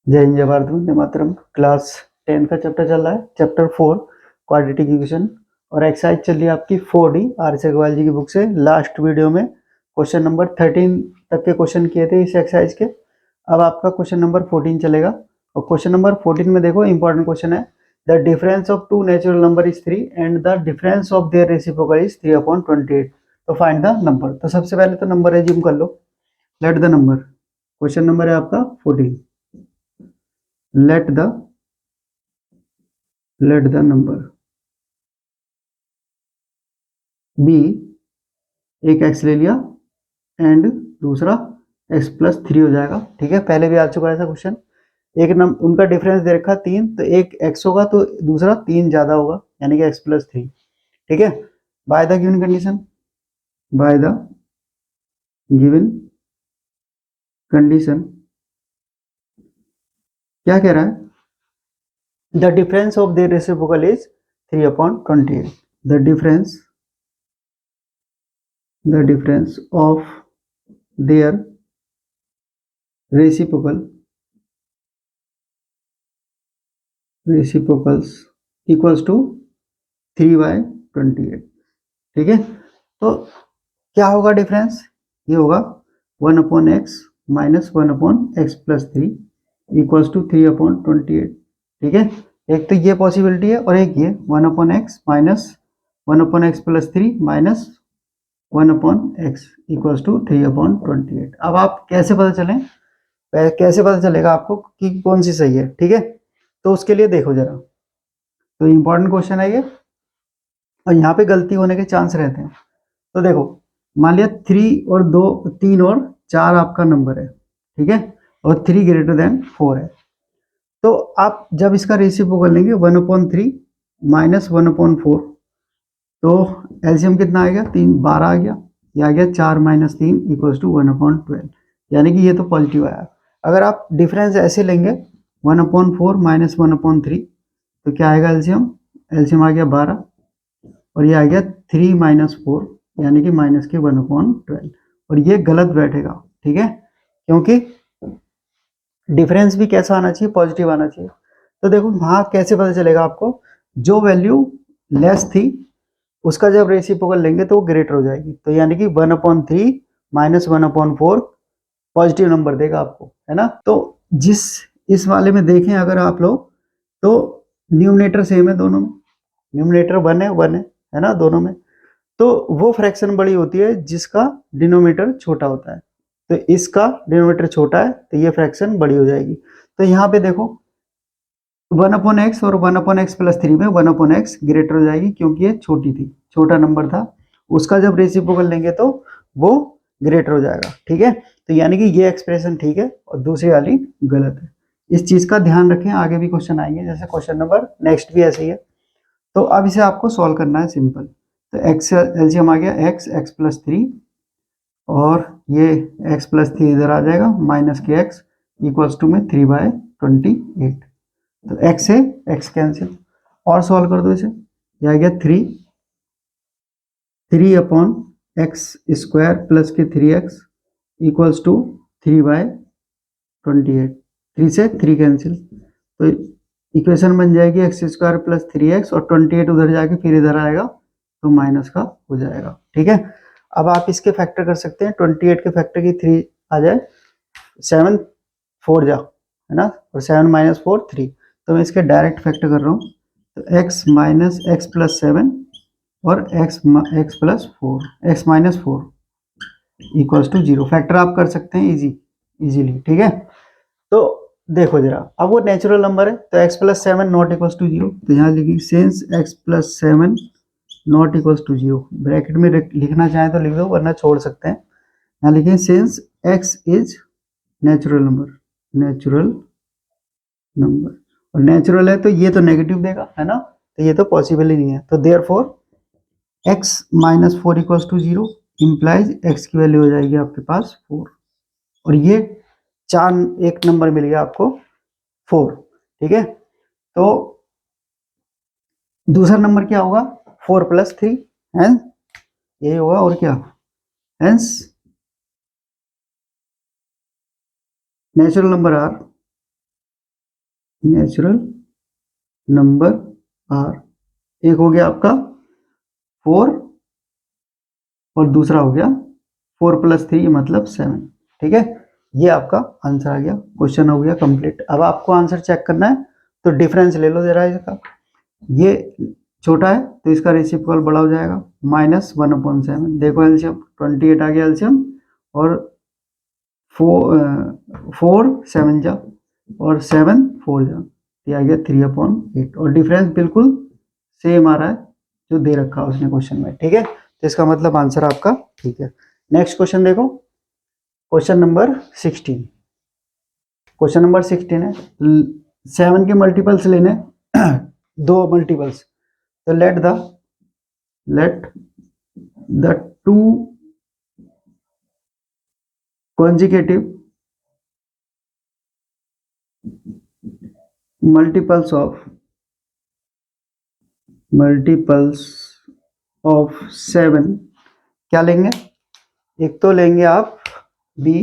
जय हिंद, जय भारत, वंदे मातरम। क्लास 10 का चैप्टर चल रहा है, चैप्टर 4 क्वाड्रेटिक इक्वेशन, और एक्सरसाइज चल रही है आपकी 4D आर एस अग्रवाल जी की बुक से। लास्ट वीडियो में क्वेश्चन नंबर 13 तक के क्वेश्चन किए थे इस एक्सरसाइज के। अब आपका क्वेश्चन नंबर 14 चलेगा, और क्वेश्चन नंबर 14 में देखो इंपॉर्टेंट क्वेश्चन है। The difference of two natural number is 3 and the difference of their reciprocal is 3/28। तो फाइंड द नंबर। तो सबसे पहले तो नंबर एज्यूम कर लो। Let the number, question number है आपका 14। let the number b, एक x ले लिया एंड दूसरा x प्लस 3 हो जाएगा। ठीक है, पहले भी आ चुका है ऐसा क्वेश्चन। एक नंबर उनका डिफरेंस दे रखा 3, तो एक x होगा तो दूसरा 3 ज्यादा होगा, यानी कि x प्लस 3। ठीक है, by the given condition, by the given condition क्या कह रहा है? The difference of their reciprocal is 3/28। The difference of their reciprocals equals to 3/28। ठीक है, तो क्या होगा डिफरेंस? ये होगा 1/x minus 1/x plus 3 equals to 3/28। ठीक है, एक तो ये पॉसिबिलिटी है, और एक ये 1/x minus 1/x plus 3 minus 1/x equals to 3/28। अब आप कैसे पता चलेगा आपको कि कौन सी सही है? ठीक है, तो उसके लिए देखो जरा, तो इंपॉर्टेंट क्वेश्चन है ये, और यहाँ पे गलती होने के चांस रहते हैं। तो देखो, मान लिया 3 और 2, 3 और 4 आपका नंबर है। ठीक है, और 3 ग्रेटर देन 4 है। तो आप जब इसका रेसिप्रोकल लेंगे 1/3 माइनस 1/4, तो एलसीएम कितना आ गया? 3 12 आ गया। ये आ गया 4 माइनस 3 इक्वल्स टू 1/12, यानी कि ये तो पॉजिटिव आया। अगर आप डिफरेंस ऐसे लेंगे 1/4 माइनस 1/3, तो क्या आएगा एलसीएम? एलसीएम आ गया 12, और ये आ गया 3 माइनस 4, यानी कि माइनस के 1/12, और ये गलत बैठेगा। ठीक है, क्योंकि डिफरेंस भी कैसा आना चाहिए? पॉजिटिव आना चाहिए। तो देखो वहां कैसे पता चलेगा आपको? जो वैल्यू लेस थी उसका जब रेसिप्रोकल लेंगे तो वो ग्रेटर हो जाएगी, तो यानी कि 1/3 माइनस 1/4 पॉजिटिव नंबर देगा आपको, है ना? तो जिस इस वाले में देखें अगर आप लोग, तो न्यूमरेटर सेम है दोनों में, न्यूमरेटर 1 है, 1 है ना दोनों में। तो वो फ्रैक्शन बड़ी होती है जिसका डिनोमिनेटर छोटा होता है। तो इसका डिनोमिनेटर छोटा है तो ये फ्रैक्शन बड़ी हो जाएगी। तो यहाँ पे देखो 1/x और 1/x प्लस 3 में 1/x ग्रेटर हो जाएगी, क्योंकि ये छोटी थी, छोटा नंबर था। उसका जब रेसिप्रोकल लेंगे तो वो ग्रेटर हो जाएगा। ठीक है, तो यानी कि ये एक्सप्रेशन ठीक है और दूसरी वाली गलत है। इस चीज का ध्यान रखें, आगे भी क्वेश्चन आएंगे, जैसे क्वेश्चन नंबर नेक्स्ट भी ऐसे ही है। तो अब इसे आपको सॉल्व करना है सिंपल। तो एक्स एलसीएम आ गया एक्स प्लस 3, और ये x प्लस 3 इधर आ जाएगा, माइनस के x इक्वल्स टू में 3/28। तो x है, x कैंसिल, और सॉल्व कर दो इसे। ये आ गया 3/x स्क्वायर प्लस के 3x इक्वल्स टू 3/28। 3 से 3 कैंसिल, तो इक्वेशन बन जाएगी एक्स स्क्वायर प्लस 3x, और 28 उधर जाके फिर इधर आएगा तो माइनस का हो जाएगा। ठीक है, अब आप इसके फैक्टर कर सकते हैं। 28 के फैक्टर की 3 आ जाए, 7 4 जा, है ना, और 7 माइनस 4 3, तो मैं इसके डायरेक्ट फैक्टर कर रहा हूँ। तो x माइनस एक्स प्लस 7 और x plus 4 x minus 4 equals to 0। Factor आप कर सकते हैं इजीली। ठीक है, तो देखो जरा, अब वो नेचुरल नंबर है तो x plus 7 not equals to 0, तो यहाँ लिखिए since x plus 7 not equals to 0। Bracket में लिखना चाहें तो लिख दो, वरना छोड़ सकते हैं। यहाँ लिखिए since x is natural number, और नेचुरल है तो ये तो नेगेटिव देगा, है ना, तो ये तो पॉसिबल ही नहीं है। तो therefore x minus 4 equals to 0 implies x की वैल्यू हो जाएगी आपके पास 4, और ये चार एक नंबर मिल गया आपको 4। ठीक है, तो दूसरा नंबर क्या होगा? 4 प्लस 3, हेंस यही होगा, और क्या? Hence natural number are natural number are. एक हो गया आपका 4 और दूसरा हो गया 4+3 मतलब 7। ठीक है, ये आपका आंसर आ गया, क्वेश्चन हो गया कंप्लीट। अब आपको आंसर चेक करना है तो डिफरेंस ले लो जरा इसका। ये छोटा है तो इसका रेसिप्रोकल बड़ा हो जाएगा, -1/7। देखो एलसीएम 28 आ गया एलसीएम, और 4 7 जा और 7 4 जा, ये आ गया 3/8। और डिफरेंस बिल्कुल सेम आ रहा है जो दे रखा है उसने क्वेश्चन में। ठीक है, तो इसका मतलब आंसर आपका ठीक है। नेक्स्ट क्वेश्चन देखो, क्वेश्चन नंबर 16। क्वेश्चन नंबर 16 है 7 के मल्टीपल्स लेने दो मल्टीपल्स। तो let the to consecutive multiples of 7 क्या लेंगे? एक तो लेंगे आप b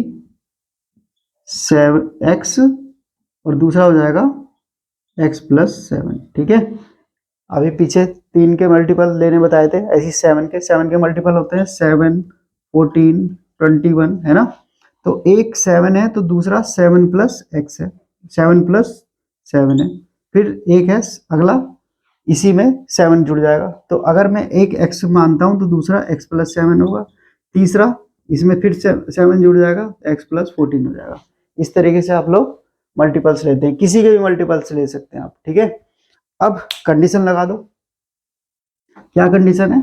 7x और दूसरा हो जाएगा x+7। ठीक है, अभी पीछे 3 के मल्टीपल लेने बताए थे, ऐसी 7 के मल्टीपल होते हैं 7 14 21, है ना। तो एक 7 है तो दूसरा 7+x है, 7+7 है, फिर एक है अगला, इसी में 7 जुड़ जाएगा। तो अगर मैं एक x मानता हूं तो दूसरा x+7 होगा, तीसरा इसमें फिर 7 जुड़ जाएगा, x+14 हो जाएगा। इस तरीके से आप लोग मल्टीपल्स लेते हैं, किसी के भी मल्टीपल्स ले सकते हैं आप। ठीक है, अब कंडीशन लगा दो। क्या कंडीशन है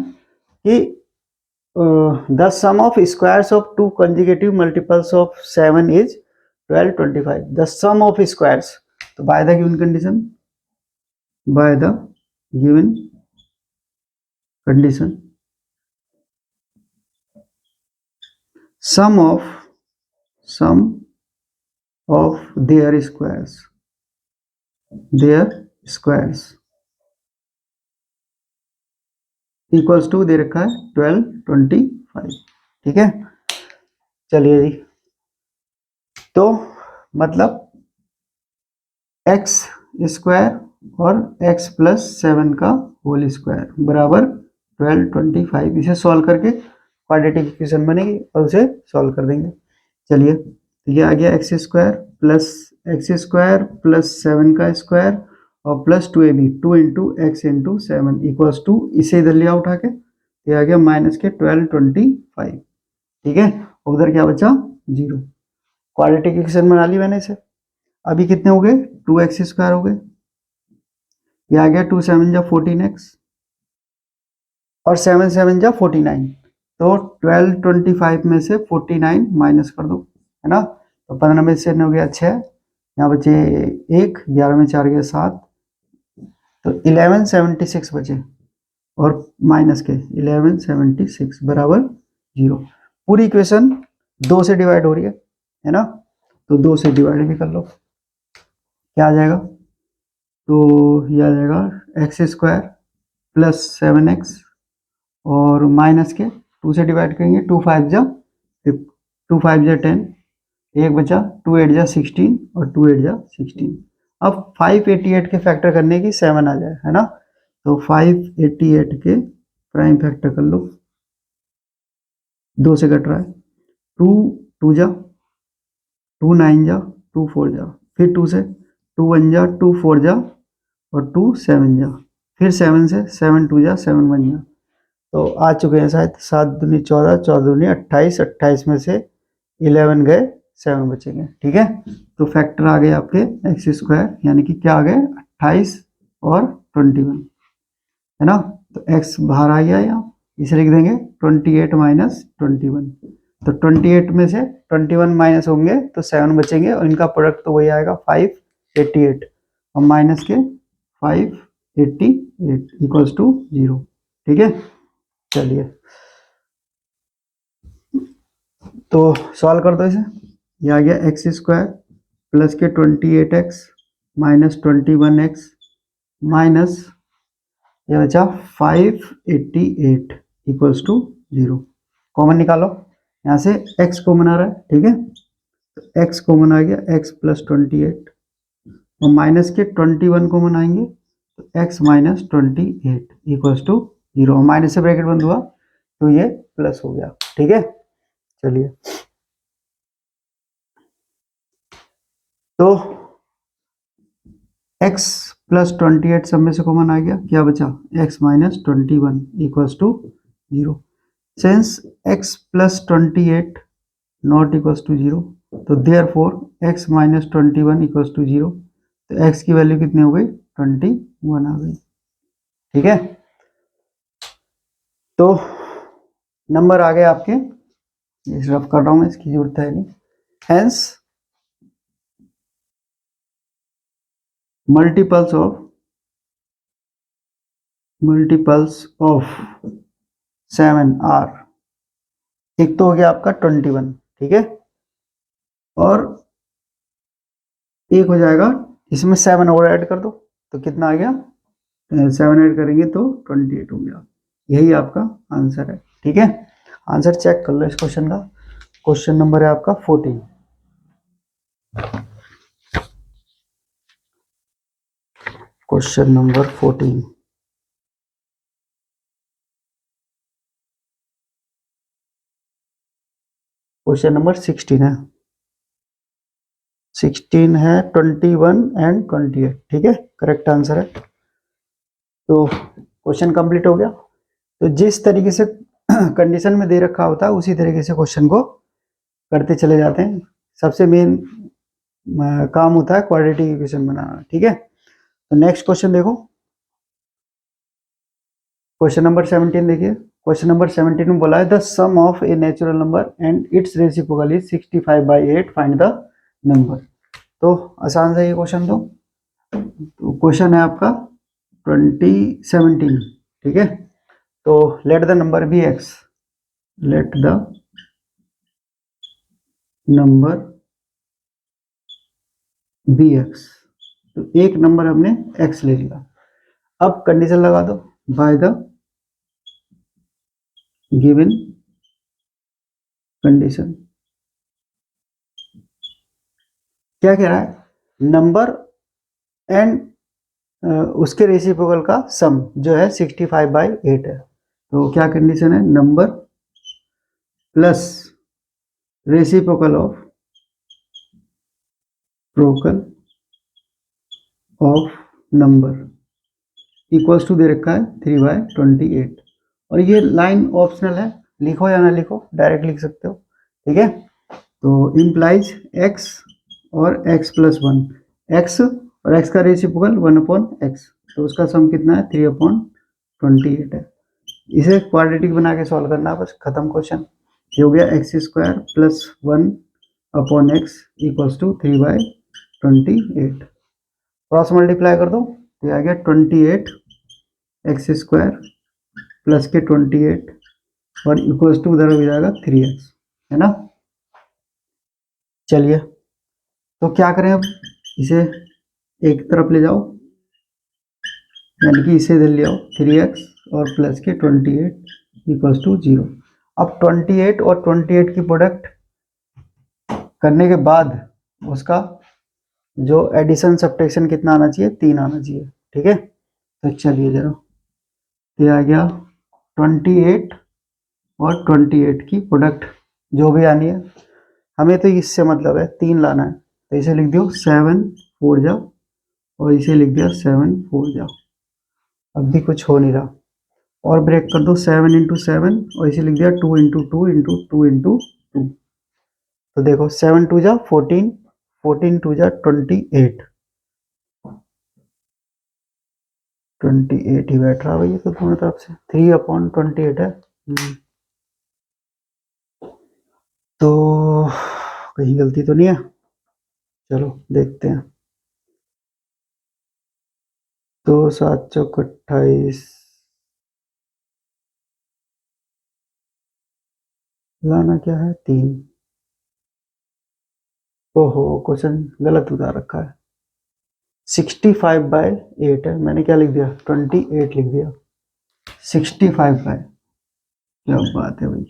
कि the sum of squares of two consecutive multiples of 7 is 12 25। The sum of squares, तो by the given condition, by the given condition sum of their squares equals to दे रखा है 12 25। ठीक है, चलिए जी, तो मतलब x स्क्वायर और x+7 का होल स्क्वायर बराबर 12 25। इसे सॉल्व करके क्वाड्रेटिक इक्वेशन बनेगी और उसे सॉल्व कर देंगे। चलिए, तो ये आ गया x² + 7 का स्क्वायर और +2ab 2 × x × 7 इक्वल्स टू, इसे इधर लिया उठा के, ये आ गया -12 25। ठीक है, उधर क्या बचा 0। क्वाड्रेटिक इक्वेशन बना ली मैंने इसे। अभी कितने हो गए, 2x² हो गए, ये आ गया 2 7 जा 14x और 7 7 जा 49। तो 12 25 में से 49 माइनस कर दो, है ना। तो 15 में से 9 हो गया 6, यहाँ बचे 1, 11 में 4 गया 7, तो 1176 बचे और माइनस के 1176 बराबर 0। पूरी इक्वेशन 2 से डिवाइड हो रही है ना, तो 2 से डिवाइड भी कर लो, क्या आ जाएगा, तो ये आ जाएगा x² + 7x और माइनस के 2 से डिवाइड करेंगे, 2 5 जा 10, एक बचा, 2 8 जा 16 और 2 8 जा 16। अब 588 के फैक्टर करने की 7 आ जाए, है ना। तो 588 के प्राइम फैक्टर कर लो, 2 से कट रहा है, 2 2 जा 2 9 जा 2 4 जा, फिर 2 से 2 1 जा 2 4 जा और 2 7 जा, फिर 7 से 7 2 जा 7 1 जा। तो आ चुके हैं शायद 7 दूनी 14, 14 दूनी 28, 28 में से 11 गए, 7 बचेंगे। ठीक है, तो फैक्टर आ गए आपके x², यानी कि क्या आ गए 28 और 21, है ना। तो x बाहर आ गया, यहाँ इसे लिख देंगे 28 माइनस 21। तो 28 में से 21 माइनस होंगे तो 7 बचेंगे और इनका प्रोडक्ट तो वही आएगा 588 और माइनस के 588 इक्वल्स टू 0। ठीक है, चलिए तो सॉल्व कर दो इसे। ये आ गया x² प्लस के 28x माइनस 21x माइनस ये बचा 588 इक्वल्स टू 0। कॉमन निकालो, यहाँ से x कॉमन आ रहा है। ठीक है, तो x कॉमन आ गया, x + 28 और माइनस के 21 को मनाएंगे तो x minus 28 equals to 0, minus से ब्रैकेट बंद हुआ तो ये प्लस हो गया। ठीक है, चलिए तो x प्लस 28 सब में से कॉमन आ गया, क्या बचा x minus 21 equals to 0। Since x plus 28 not equals to 0 तो therefore x minus 21 equals to 0, तो x की वैल्यू कितनी हो गई 21 आ गई। ठीक है, तो नंबर आ गए आपके, इस रफ कर रहा हूं मैं, इसकी जरूरत है नहीं। हेंस मल्टीपल्स ऑफ 7 आर, एक तो हो गया आपका 21, ठीक है, और एक हो जाएगा इसमें 7 और ऐड कर दो तो कितना आ गया, 7 ऐड करेंगे तो 28 हो गया। यही आपका आंसर है। ठीक है, आंसर चेक कर लो इस क्वेश्चन का। क्वेश्चन नंबर है आपका 14। Question number 14। क्वेश्चन नंबर 16 है, 16 है 21 एंड 28। ठीक है, करेक्ट आंसर है। तो क्वेश्चन कंप्लीट हो गया। तो जिस तरीके से कंडीशन में दे रखा होता है उसी तरीके से क्वेश्चन को करते चले जाते हैं। सबसे मेन काम होता है क्वाड्रेटिक इक्वेशन बनाना। ठीक है, तो नेक्स्ट क्वेश्चन देखो, क्वेश्चन नंबर 17 देखिए। क्वेश्चन नंबर 17 में बोला है the sum of a natural number and its reciprocal is 65/8, find the number. तो आसान सा ये क्वेश्चन, तो क्वेश्चन है आपका 2017। ठीक है, तो let the number be x, let the number be x, तो एक नंबर हमने एक्स ले लिया। अब कंडीशन लगा दो, बाय द गिवन कंडीशन। क्या कह रहा है, नंबर एंड उसके रेसिप्रोकल का सम जो है 65/8 है। तो क्या कंडीशन है, number plus reciprocal of number equals to दे रखा है 3/28। और ये लाइन ऑप्शनल है, लिखो या ना लिखो, डायरेक्ट लिख सकते हो। ठीक है, तो इम्प्लाइज x और x प्लस 1, x और x का रेसिप्रोकल 1/x, तो उसका सम कितना है 3/28 है। इसे क्वाड्रेटिक बना के सॉल्व करना, बस खत्म क्वेश्चन। ये हो गया x² plus 1/x equals to 3/28। Cross multiply कर दो तो ये आ गया 28x² प्लस के 28 और इक्वल्स टू उधर हो जाएगा 3x, है ना। चलिए, तो क्या करें, अब इसे एक तरफ ले जाओ, यानी कि इसे इधर ले आओ 3x और प्लस के 28 इक्वल्स टू 0। अब 28 और 28 की प्रोडक्ट करने के बाद उसका जो एडिशन सब्ट्रैक्शन कितना आना चाहिए, 3 आना चाहिए। ठीक है, तो चलिए जरा, ये आ गया 28 और 28 की प्रोडक्ट जो भी आनी है, हमें तो इससे मतलब है 3 लाना है, तो इसे लिख दो 7 4 जा, और इसे लिख दिया 7 4 जा। अब भी कुछ हो नहीं रहा, और ब्रेक कर दो 7 इंटू 7, और इसे लिख दिया 2 इंटू 2 इंटू 2 इंटू 2। तो देखो 7 2 जा 14, 14 2 जा 28, 28 ही बैठ रहा भैया, तो दोनों तरफ से 3/28 है। तो कहीं गलती तो नहीं है, चलो देखते हैं। तो 7 चौक 28, लाना क्या है 3। ओहो, क्वेश्चन गलत उतार रखा है, 65/8 है, मैंने क्या लिख दिया 28 लिख दिया। 65 बाय, क्या बात है भाई,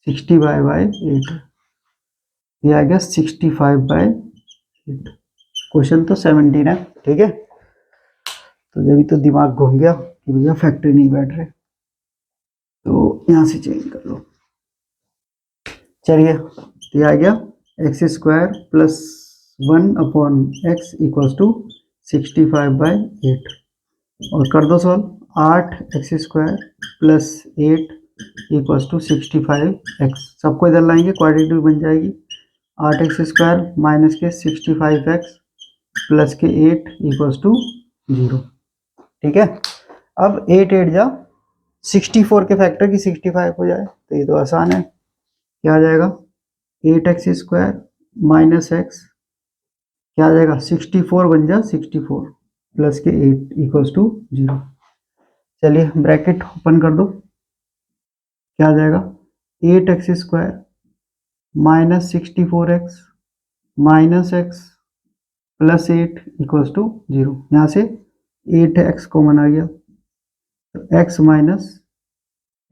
60/8 है, ये आ गया 65/8। क्वेश्चन तो 17 है, ठीक है। तो जब तो दिमाग घूम गया कि भैया फैक्ट्री नहीं बैठ रहे, तो यहाँ से चेंज कर लो। चलिए, ये आ गया x square plus 1/x equals to 65/8, और कर दो solve. 8x square plus 8 equals to 65x, सबको इधर लाएंगे, क्वाड्रेटिक बन जाएगी। 8x स्क्वायर माइनस के 65x प्लस के 8 इक्वल्स टू 0, ठीक है। अब 8 8 जा 64 के फैक्टर की 65 हो जाए, तो ये तो आसान है। क्या आ जाएगा, 8x स्क्वायर माइनस एक्स, क्या आ जाएगा 64 बन जा 64 प्लस के 8 इक्वल्स टू 0। चलिए ब्रैकेट ओपन कर दो, क्या आ जाएगा 8x square minus 64x minus x plus 8 equals to 0। यहाँ से 8x कॉमन आ गया, तो x माइनस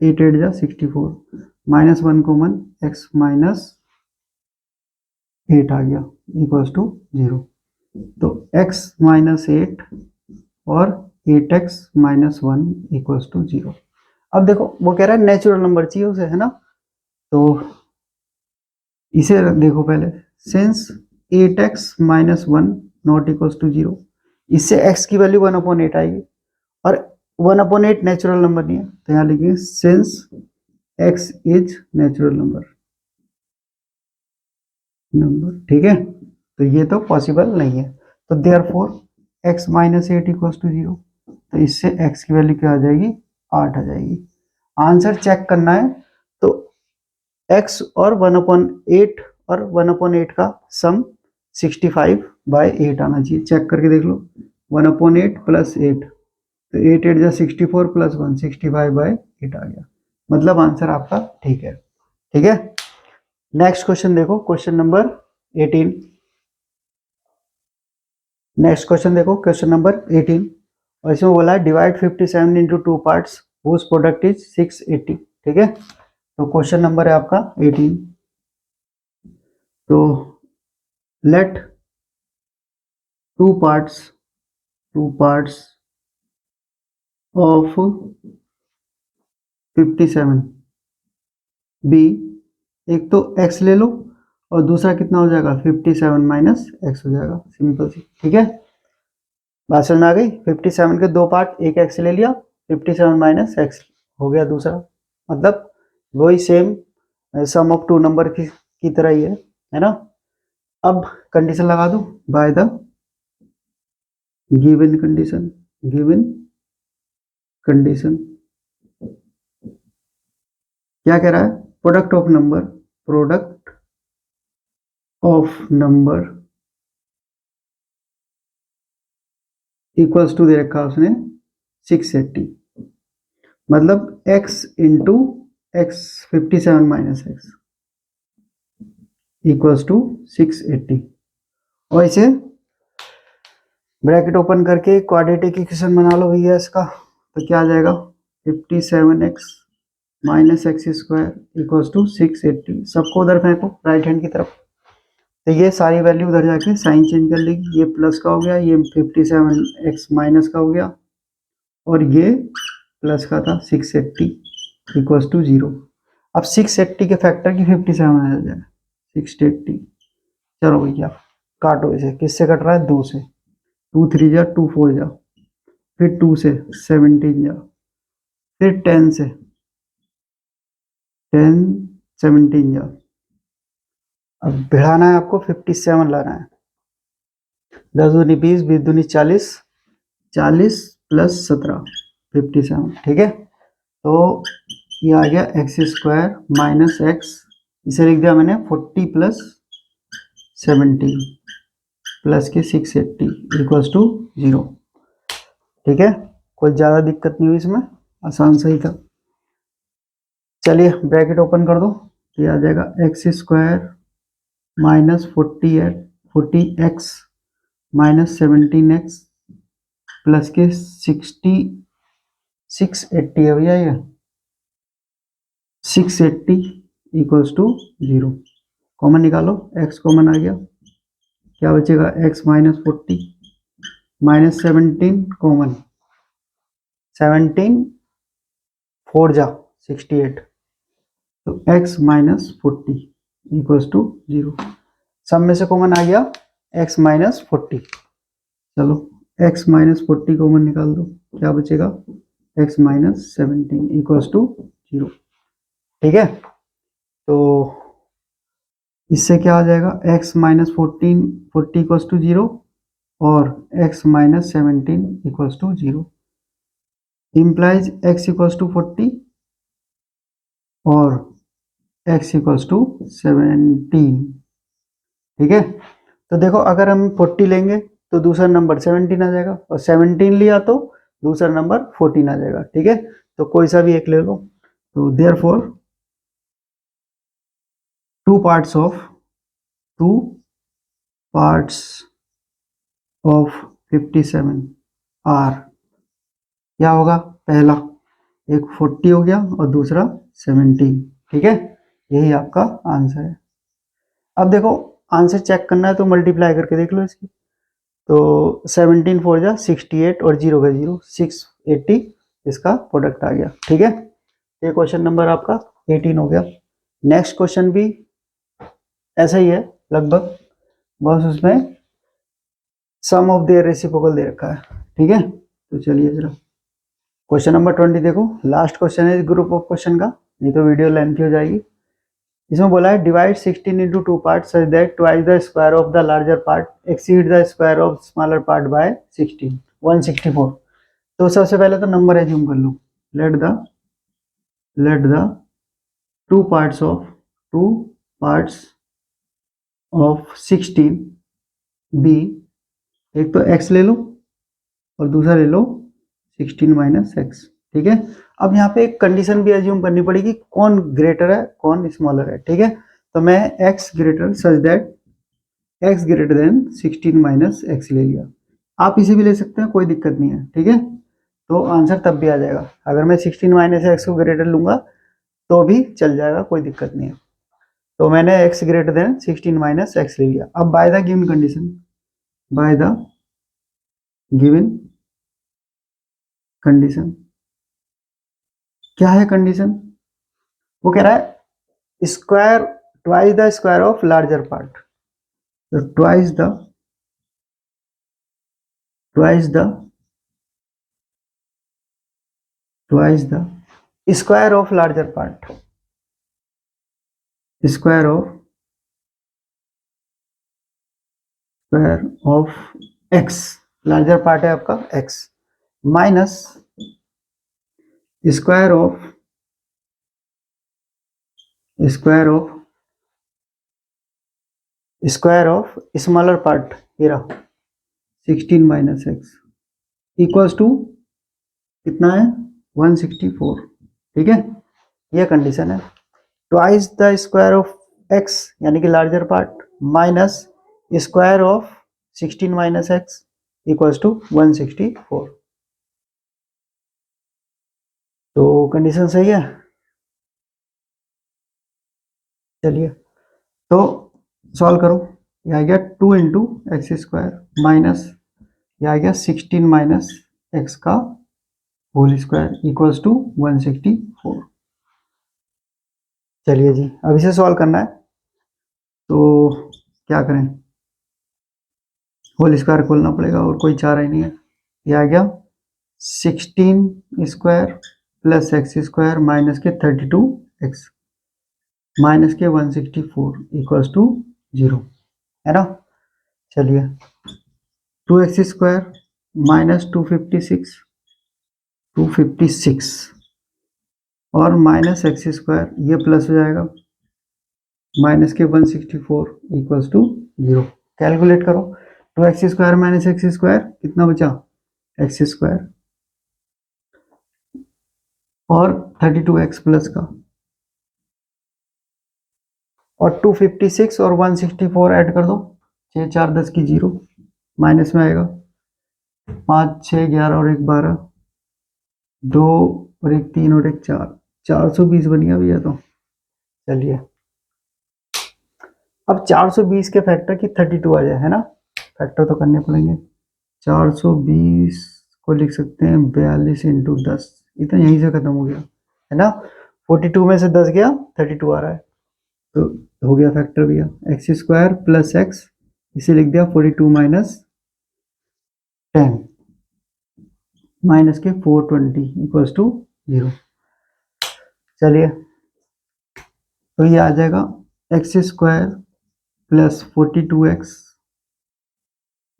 8 8 जा 64 माइनस 1 कॉमन, x माइनस 8 आ गया इक्वल्स टू 0। तो x माइनस 8 और 8x माइनस 1 इक्वल्स टू 0। अब देखो वो कह रहा है नेचुरल नंबर चाहिए उसे, है ना। तो इसे देखो पहले, since 8x minus 1 not equals to 0, इससे x की वैल्यू 1/8 आएगी, और 1/8 नेचुरल नंबर नहीं है, तो यहाँ लिखेंगे since x is natural number, ठीक है। तो ये तो पॉसिबल नहीं है, तो therefore x minus 8 equals to 0, तो इससे x की वैल्यू क्या आ जाएगी, 8 आ जाएगी। आंसर चेक करना है, तो x और 1/8 और 1/8 का सम 65/8 आना चाहिए। चेक करके देख लो, 1/8 प्लस 8, तो 8 8 जा 64 प्लस 1 65/8 आ गया, मतलब आंसर आपका ठीक है, ठीक है। नेक्स्ट क्वेश्चन देखो, क्वेश्चन नंबर 18। नेक्स्ट क्वेश्चन देखो, क्वेश्चन नंबर 18, और इसमें बोला है divide 57 into 2 parts whose product is 680, ठीक है। तो क्वेश्चन नंबर है आपका 18। तो let two parts of 57 be, एक तो x ले लो और दूसरा कितना हो जाएगा 57 माइनस एक्स हो जाएगा, सिंपल सी, ठीक है। बात समझ में आ गई। 57 के दो पार्ट, एक x ले लिया, 57 माइनस एक्स हो गया दूसरा, मतलब वही same sum of two number की तरह ही है ना। अब कंडीशन लगा दो, बाय द गिवन कंडीशन क्या कह रहा है, product of number equals to दे रखा उसने 680, मतलब x into x 57 minus x equals to 680, और इसे ब्रैकेट ओपन करके क्वाड्रेटिक इक्वेशन बना लो भैया इसका। तो क्या आ जाएगा 57x minus x square equals to 680, सबको उधर फेंको राइट हैंड की तरफ। तो ये सारी वैल्यू उधर जाके साइन चेंज कर लेगी, ये प्लस का हो गया, ये 57x माइनस का हो गया, और ये प्लस का था 680 इक्वल्स टू 0। अब 680 के फैक्टर की 57 आ जाए 680, चलो भैया काटो इसे, किससे कट रहा है 2 से, 2 3 जा 2 4 जा, फिर 2 से 17 जा, फिर 10 से 10 17 जा। अब बढ़ाना है आपको, 57 लाना है, 10 दूनी 20 20 दूनी 40, 40 प्लस 17 57, ठीक है। तो ये आ गया एक्स स्क्वायर माइनस एक्स, इसे लिख दिया मैंने 40 प्लस 17 प्लस के 680 इक्वल्स टू 0, ठीक है। कोई ज़्यादा दिक्कत नहीं हुई इसमें, आसान सही था। चलिए ब्रैकेट ओपन कर दो, तो ये आ जाएगा x square minus 40x minus 17x plus के 680 है भैया, ये 680 इक्वल्स टू 0, कॉमन निकालो, x कॉमन आ गया, क्या बचेगा, x माइनस 40 माइनस 17 कॉमन, 17 4 जा 68, तो x माइनस 40 इक्वल्स टू 0। सब में से कॉमन आ गया x माइनस 40। चलो x माइनस 40 कॉमन निकाल दो, क्या बचेगा, x माइनस 17 इक्वल्स टू 0। ठीक है, तो इससे क्या आ जाएगा, x माइनस 40 इक्वल्स टू 0 और x minus 17 equals to 0, implies x equals to 40 और x इक्वल्स टू 17। ठीक है, तो देखो अगर हम 40 लेंगे तो दूसरा नंबर 17 आ जाएगा, और 17 लिया तो दूसरा नंबर 14 आ जाएगा। ठीक है, तो कोई सा भी एक ले लो। तो therefore two parts of 57 are, क्या होगा, पहला एक 40 हो गया और दूसरा 17। ठीक है, यही आपका आंसर है। अब देखो आंसर चेक करना है तो मल्टीप्लाई करके देख लो इसकी। तो 17 4 जा 68 और 0 का 0 680, इसका प्रोडक्ट आ गया। ठीक है, ये क्वेश्चन नंबर आपका 18 हो गया। नेक्स्ट क्वेश्चन भी ऐसा ही है लगभग, बस उसमें सम ऑफ देयर रेसिप्रोकल दे रखा है। ठीक है, तो चलिए जरा क्वेश्चन नंबर 20 देखो, लास्ट क्वेश्चन है इस ग्रुप ऑफ क्वेश्चन का, नहीं तो वीडियो लेंथी हो जाएगी। इसमें बोला है divide 16 into two part such that twice the square of the larger part exceed the square of smaller part by 16 164। तो सबसे पहले तो नंबर एज्यूम कर लो, let the two parts of 16 be, एक तो x ले लो और दूसरा ले लो 16 माइनस एक्स। ठीक है, अब यहाँ पे एक कंडीशन भी एज्यूम करनी पड़ेगी, कौन ग्रेटर है कौन स्मॉलर है। ठीक है, तो मैं x greater such that x greater than 16 minus x ले लिया। आप इसे भी ले सकते हैं, कोई दिक्कत नहीं है। ठीक है, तो आंसर तब भी आ जाएगा, अगर मैं 16 माइनस एक्स को ग्रेटर लूंगा तो भी चल जाएगा, कोई दिक्कत नहीं है। तो मैंने x greater than 16 minus x ले लिया। अब by the given condition, by the given condition, क्या है कंडीशन, वो कह रहा है square twice the square of larger part, तो twice the square of larger part, square of x, larger part है आपका x, minus square of smaller part, ये रहा 16 माइनस एक्स, इक्वल्स टू कितना है 164। ठीक है, ये कंडीशन है, twice the square of x यानी कि larger part minus square of 16 minus x equals to 164। तो कंडीशन सही है। चलिए तो सॉल्व करो, ये आ गया 2 इंटू एक्स स्क्वायर माइनस ये आ गया 16 माइनस एक्स का होल स्क्वायर इक्वल्स टू 164। चलिए जी, अब इसे सॉल्व करना है, तो क्या करें, होल स्क्वायर खोलना पड़ेगा और कोई चारा ही नहीं है। ये आ गया 16 square plus x square minus के 32 एक्स माइनस के 164 इक्वल्स टू 0, है ना। चलिए 2x स्क्वायर माइनस 256 और माइनस एक्स स्क्वायर, ये प्लस हो जाएगा माइनस के 164 इक्वल्स टू 0। कैलकुलेट करो, 2x square minus x square कितना बचा, एक्स स्क्वायर और 32x प्लस का, और 256 और 164 ऐड कर दो, 6 4 10 की 0 माइनस में आएगा 5 6 11 और 1 12, 2 और 1 3 और 1 4, 420 बन गया भैया। तो चलिए अब 420 के फैक्टर की 32 आ जाए, है ना, फैक्टर तो करने पड़ेंगे। 420 को लिख सकते हैं 42 इंटू 10, ये तो यहीं से खत्म हो गया, है ना। 42 में से 10 गया, 32 आ रहा है, तो हो गया फैक्टर भैया। एक्स स्क्वायर प्लस एक्स, इसे लिख दिया 42 माइनस 10 माइनस के 420 इक्वल्स टू 0। चलिए, तो ये आ जाएगा x square plus 42x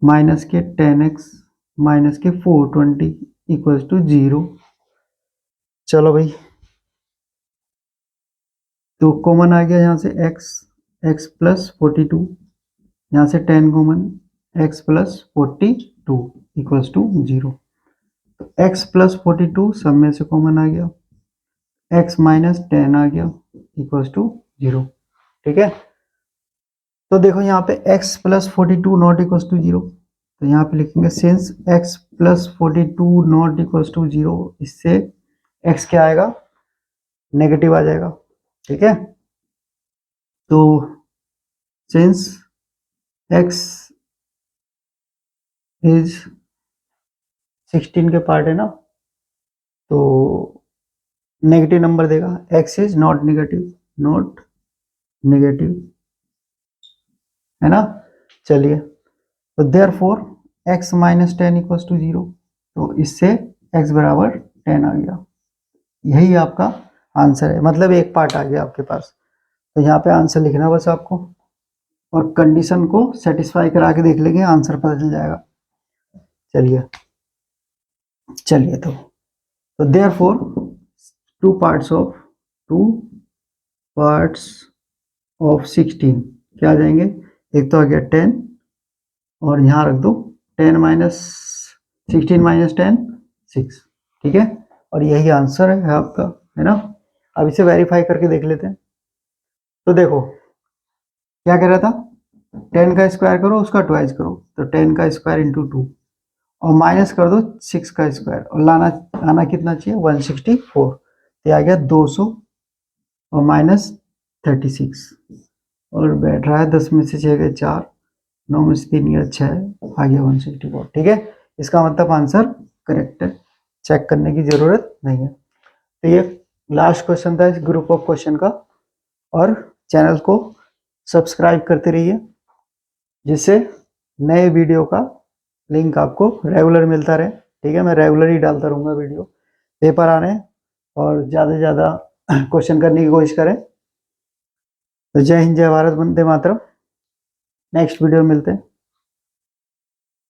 minus के 10x माइनस के 420 इक्वल्स टू 0। चलो भाई, तो कॉमन आ गया यहाँ से x प्लस 42, यहाँ से 10 common, x plus 42 equals to 0। तो x प्लस 42 सब में से कॉमन आ गया, x माइनस 10 आ गया इक्वल्स टू 0। ठीक है, तो देखो यहाँ पे x plus 42 not equals to 0, तो यहाँ पे लिखेंगे since x plus 42 not equals to 0, इससे x क्या आएगा, नेगेटिव आ जाएगा। ठीक है, तो सिंस x इज 16 के पार्ट है ना, तो नेगेटिव नंबर देगा, x is not negative, not negative, है ना। चलिए, तो therefore x minus 10 equals to 0, तो इससे x बराबर 10 आ गया। यही आपका आंसर है, मतलब एक पार्ट आ गया आपके पास। तो यहाँ पे आंसर लिखना बस आपको, और कंडीशन को सेटिस्फाई करा के देख लेंगे, आंसर पता चल जाएगा। चलिए चलिए, तो देयरफॉर टू पार्ट्स ऑफ 16 क्या आ जाएंगे, एक तो आ गया 10, और यहाँ रख दो 10 माइनस 16 माइनस 10 6। ठीक है, और यही आंसर है आपका, है ना। अब इसे वेरीफाई करके देख लेते हैं। तो देखो क्या कह रहा था, 10 का स्क्वायर करो उसका ट्वाइस करो, तो 10 का स्क्वायर इंटू 2, और माइनस कर दो 6 का स्क्वायर, और लाना आना कितना चाहिए 164, तो आ गया 200 और माइनस 36, और बैठ रहा है 10 में से 6 गए 4, 9 में से 3 गया 6, आ गया 164। ठीक है, इसका मतलब आंसर करेक्ट है, चेक करने की जरूरत नहीं है। तो ये लास्ट क्वेश्चन था इस ग्रुप ऑफ क्वेश्चन का, और चैनल को सब्सक्राइब करते रहिए, जिससे नए वीडियो का लिंक आपको रेगुलर मिलता रहे। ठीक है, मैं रेगुलर ही डालता रहूँगा वीडियो, पेपर आने और ज़्यादा से ज़्यादा क्वेश्चन करने की कोशिश करें। तो जय हिंद, जय भारत, वंदे मातरम। नेक्स्ट वीडियो में मिलते हैं।